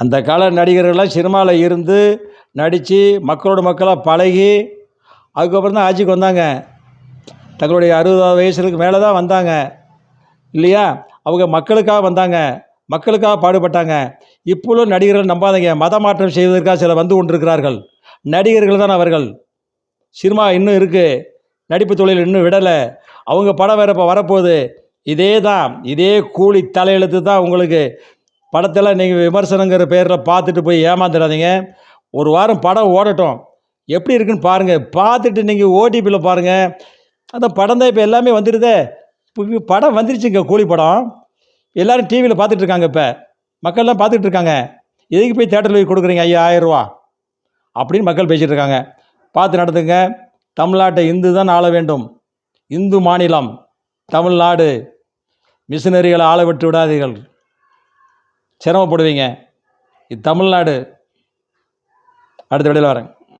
அந்த கால நடிகர்கள்லாம் சினிமாவில் இருந்து நடித்து மக்களோட மக்களாக பழகி அதுக்கப்புறம் தான் ஆட்சிக்கு வந்தாங்க. தங்களுடைய 60 வயசுக்கு மேலே தான் வந்தாங்க இல்லையா? அவங்க மக்களுக்காக வந்தாங்க, மக்களுக்காக பாடுபட்டாங்க. இப்போலும் நடிகர்கள் நம்பாதீங்க, மத மாற்றம் செய்வதற்காக சில வந்து கொண்டிருக்கிறார்கள். நடிகர்கள் தான் அவர்கள். சினிமா இன்னும் இருக்குது, நடிப்பு தொழில் இன்னும் விடலை. அவங்க படம் வேறு இப்போ வரப்போகுது. இதே கூலி தலையெழுத்து தான் உங்களுக்கு. படத்தெல்லாம் நீங்கள் விமர்சனங்கிற பேரில் பார்த்துட்டு போய் ஏமாந்துடாதீங்க. ஒரு வாரம் படம் ஓடட்டும், எப்படி இருக்குன்னு பாருங்கள். பார்த்துட்டு நீங்கள் ஓடிபியில் பாருங்கள். அந்த படம் தான் இப்போ எல்லாமே வந்துடுதே. இப்போ படம் வந்துருச்சுங்க, கூலி படம். எல்லோரும் டிவியில் பார்த்துட்ருக்காங்க. இப்போ மக்கள்லாம் பார்த்துட்டு இருக்காங்க. எதுக்கு போய் தேட்டரில் போய் கொடுக்குறீங்க ஐயா 1000 ரூபா அப்படின்னு மக்கள் பேசிகிட்டு இருக்காங்க. பார்த்து நடத்துங்க. தமிழ்நாட்டை இந்து தான் ஆள வேண்டும். இந்து மாநிலம் தமிழ்நாடு. மிஷினரிகளை ஆள விட்டு விடாதீர்கள், சிரமப்படுவீங்க. இது தமிழ்நாடு. அடுத்த வீடியோவில் வரேன்.